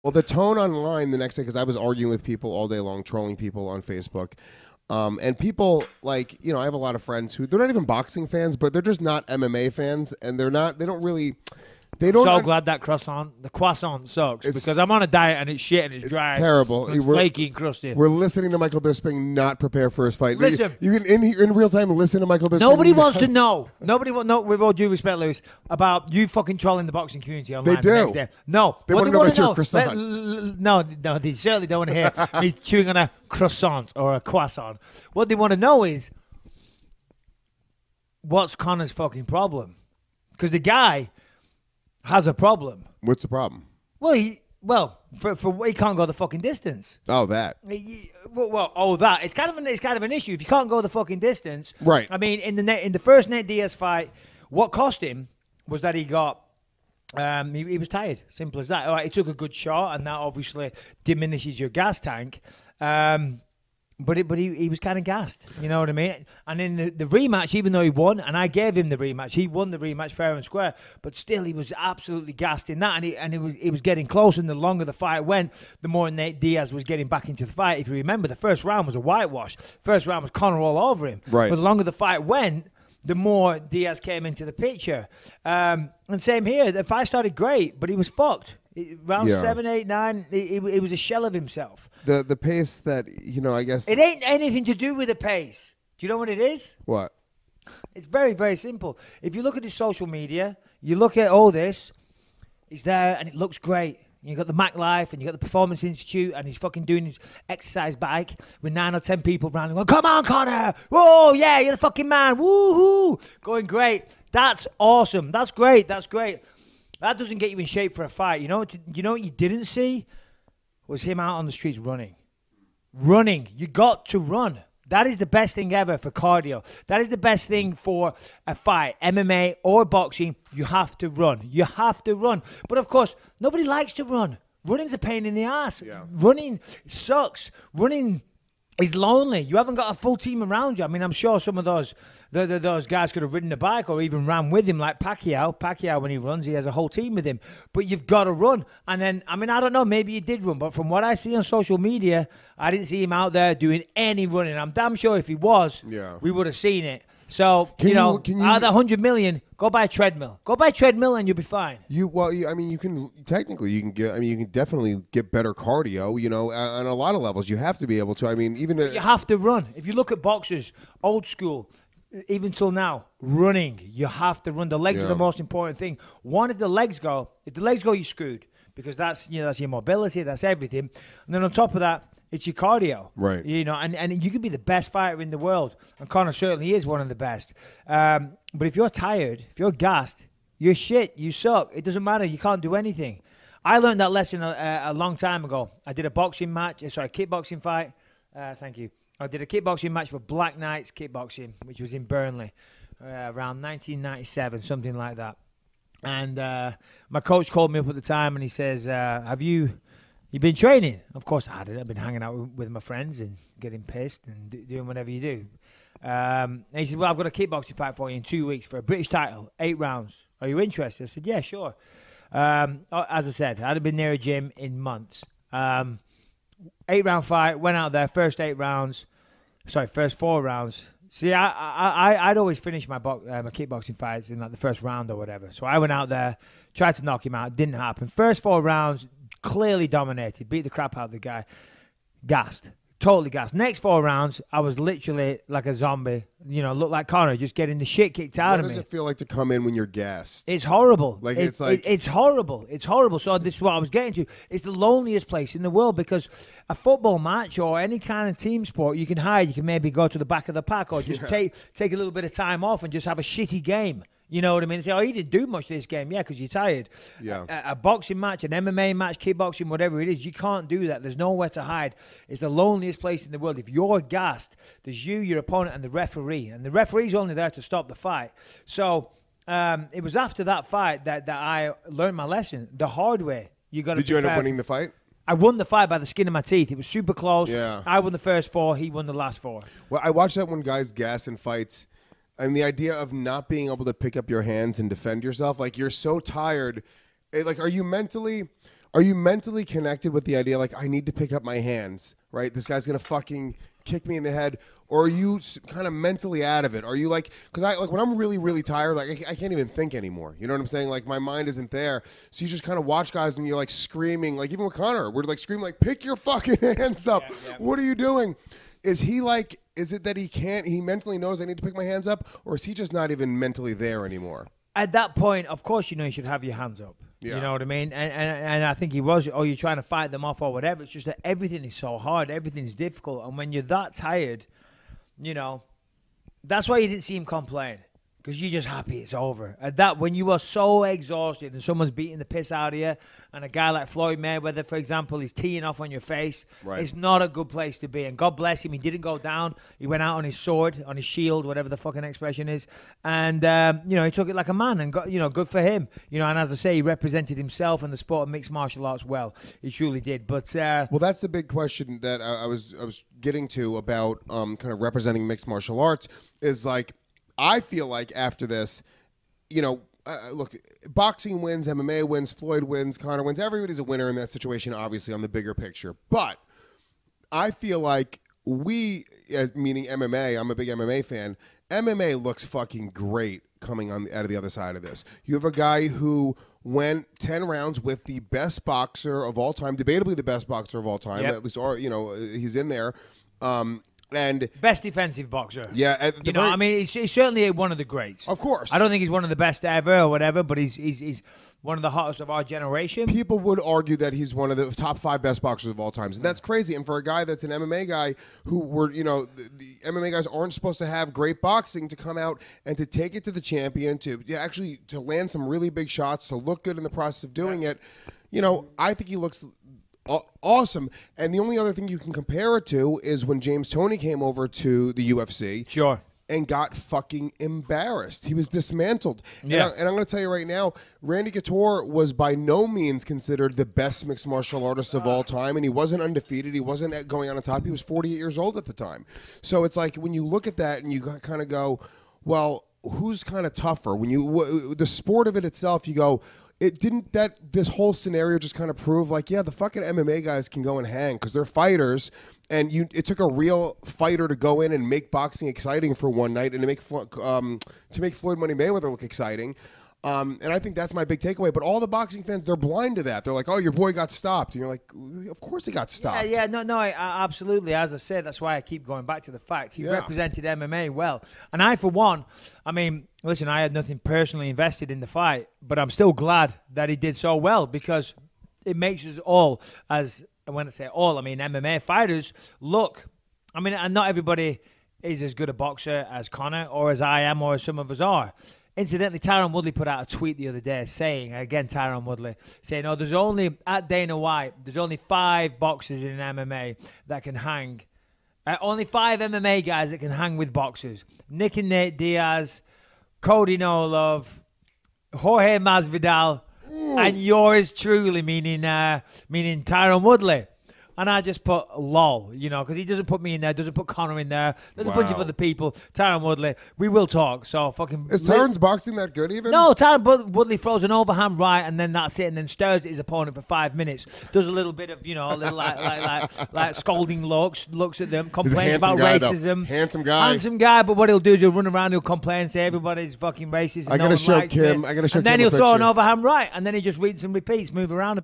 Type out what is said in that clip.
Well, the tone online the next day, because I was arguing with people all day long, trolling people on Facebook. And people like, I have a lot of friends who they're not even boxing fans, but they're just not MMA fans, and they don't. So glad that the croissant sucks because I'm on a diet and it's shit and it's dry. It's terrible. It's flaky and crusty. We're listening to Michael Bisping not prepare for his fight. Listen. You can in real time listen to Michael Bisping. Nobody wants to know. Nobody will know, with all due respect, Lewis, about you fucking trolling the boxing community online. They do. The next day. No. They want to know about your croissant. No, they certainly don't want to hear me chewing on a croissant or a croissant. What they want to know is, what's Conor's fucking problem? Because the guy has a problem. What's the problem? Well, he can't go the fucking distance. Oh, that. That. It's kind of an issue if you can't go the fucking distance. Right. I mean, in the first Nate Diaz fight, what cost him was that he got. He was tired. Simple as that. All right, he took a good shot, and that obviously diminishes your gas tank. But he was kind of gassed, you know what I mean? And in the rematch, even though he won, and I gave him the rematch, he won the rematch fair and square, but still he was absolutely gassed in that, and he was getting close, and the longer the fight went, the more Nate Diaz was getting back into the fight. If you remember, the first round was a whitewash. First round was Conor all over him. Right. But the longer the fight went, the more Diaz came into the picture. And same here. The fight started great, but he was fucked. Round 7, 8, 9, he was a shell of himself. The pace that, I guess... It ain't anything to do with the pace. Do you know what it is? What? It's very, very simple. If you look at his social media, you look at all this, he's there and it looks great. You've got the Mac Life and you've got the Performance Institute and he's fucking doing his exercise bike with 9 or 10 people around him going, come on, Conor! Whoa, yeah, you're the fucking man! Woohoo! Going great. That's awesome. That's great. That's great. That doesn't get you in shape for a fight. You know what you didn't see? Was him out on the streets running. Running. You got to run. That is the best thing ever for cardio. That is the best thing for a fight. MMA or boxing, you have to run. You have to run. But of course, nobody likes to run. Running's a pain in the ass. Yeah. Running sucks. Running is lonely. You haven't got a full team around you. I mean, I'm sure some of those guys could have ridden a bike or even ran with him, like Pacquiao. Pacquiao, when he runs, he has a whole team with him. But you've got to run. And then, I mean, I don't know, maybe he did run, but from what I see on social media, I didn't see him out there doing any running. I'm damn sure if he was, we would have seen it. So, out of the 100 million, go buy a treadmill. Go buy a treadmill and you'll be fine. You can definitely get better cardio, on a lot of levels. You have to be able to. I mean, you have to run. If you look at boxers, old school, even till now, running, you have to run. The legs are the most important thing. If the legs go, you're screwed because that's your mobility, that's everything. And then on top of that, it's your cardio. Right. And you could be the best fighter in the world. And Conor certainly is one of the best. But if you're tired, if you're gassed, you're shit. You suck. It doesn't matter. You can't do anything. I learned that lesson a long time ago. I did a kickboxing fight. Thank you. I did a kickboxing match for Black Knights Kickboxing, which was in Burnley, around 1997, something like that. And my coach called me up at the time and he says, You've been training? Of course I hadn't. I've been hanging out with my friends and getting pissed and doing whatever you do. And he said, well, I've got a kickboxing fight for you in 2 weeks for a British title, 8 rounds. Are you interested? I said, yeah, sure. As I said, I hadn't been near a gym in months. 8-round fight, went out there, first 4 rounds. See, I'd always finish my kickboxing fights in like the first round or whatever. So I went out there, tried to knock him out. Didn't happen. First 4 rounds, clearly dominated, beat the crap out of the guy, gassed, totally gassed. Next 4 rounds, I was literally like a zombie, looked like Conor, just getting the shit kicked out of me. What does it feel like to come in when you're gassed? It's horrible. It's horrible. It's horrible. So this is what I was getting to. It's the loneliest place in the world because a football match or any kind of team sport, you can hide, you can maybe go to the back of the pack or just take a little bit of time off and just have a shitty game. You know what I mean? Say, he didn't do much this game. Yeah, because you're tired. Yeah. A boxing match, an MMA match, kickboxing, whatever it is, you can't do that. There's nowhere to hide. It's the loneliest place in the world. If you're gassed, there's you, your opponent, and the referee. And the referee's only there to stop the fight. So it was after that fight that I learned my lesson the hard way. Did you end up winning the fight? I won the fight by the skin of my teeth. It was super close. Yeah. I won the first 4. He won the last 4. Well, I watched that when guys gas in fights. And the idea of not being able to pick up your hands and defend yourself, like you're so tired. Like, are you mentally, Are you mentally connected with the idea, like, I need to pick up my hands, right? This guy's going to fucking kick me in the head. Or are you kind of mentally out of it? Are you like, because I like when I'm really, really tired, like I can't even think anymore. You know what I'm saying? Like my mind isn't there. So you just kind of watch guys and you're like screaming, like even with Conor, we're like screaming, like, pick your fucking hands up. Yeah. What are you doing? Is he like, is it that he mentally knows I need to pick my hands up? Or is he just not even mentally there anymore? At that point, of course, you should have your hands up. Yeah. You know what I mean? And I think he was, or you're trying to fight them off or whatever. It's just that everything is so hard. Everything's difficult. And when you're that tired, that's why you didn't see him complain. Because you're just happy it's over. At that, when you are so exhausted and someone's beating the piss out of you, and a guy like Floyd Mayweather, for example, is teeing off on your face, it's not a good place to be. And God bless him, he didn't go down. He went out on his sword, on his shield, whatever the fucking expression is. And, he took it like a man and got, good for him. And as I say, he represented himself and the sport of mixed martial arts well. He truly did. But well, that's the big question that I was getting to about kind of representing mixed martial arts is like, I feel like after this, look, boxing wins, MMA wins, Floyd wins, Conor wins. Everybody's a winner in that situation, obviously, on the bigger picture. But I feel like we, meaning MMA, I'm a big MMA fan, MMA looks fucking great coming out of the other side of this. You have a guy who went 10 rounds with the best boxer of all time, debatably the best boxer of all time, at least, or, he's in there. And best defensive boxer. Yeah. He's certainly one of the greats. Of course. I don't think he's one of the best ever or whatever, but he's one of the hottest of our generation. People would argue that he's one of the top 5 best boxers of all times. And that's crazy. And for a guy that's an MMA guy the MMA guys aren't supposed to have great boxing, to come out and to take it to the champion, to land some really big shots, to look good in the process of doing it, I think he looks awesome. And the only other thing you can compare it to is when James Toney came over to the UFC. Sure. And got fucking embarrassed. He was dismantled. Yeah. And I'm going to tell you right now, Randy Couture was by no means considered the best mixed martial artist of all time, and he wasn't undefeated. He wasn't going on top. He was 48 years old at the time. So it's like when you look at that and you kind of go, well, who's kind of tougher? When the sport of it itself, you go, this whole scenario just kind of proved like, yeah, the fucking MMA guys can go and hang because they're fighters, and it took a real fighter to go in and make boxing exciting for one night and to make Floyd Money Mayweather look exciting. And I think that's my big takeaway. But all the boxing fans, they're blind to that. They're like, oh, your boy got stopped. And you're like, of course he got stopped. Yeah, no, absolutely. As I said, that's why I keep going back to the fact. He represented MMA well. And I, for one, listen, I had nothing personally invested in the fight, but I'm still glad that he did so well because it makes us all, when I say all, I mean MMA fighters, look. And not everybody is as good a boxer as Conor or as I am or as some of us are. Incidentally, Tyron Woodley put out a tweet the other day saying, again, Tyron Woodley, saying, there's only 5 boxers in MMA that can hang. Only 5 MMA guys that can hang with boxers. Nick and Nate Diaz, Cody Nolov, Jorge Masvidal, and yours truly, meaning Tyron Woodley. And I just put lol, because he doesn't put me in there, doesn't put Conor in there. There's a bunch of other people. Tyron Woodley, we will talk. So fucking. Is Tyron's boxing that good even? No, Tyron Woodley throws an overhand right, and then that's it, and then stares at his opponent for 5 minutes. Does a little bit of, a little like scolding looks at them, complains about racism. Handsome guy, but what he'll do is he'll run around, he'll complain, say everybody's fucking racist. I gotta show Kim. And then he'll throw an overhand right, and then he just reads and repeats, move around.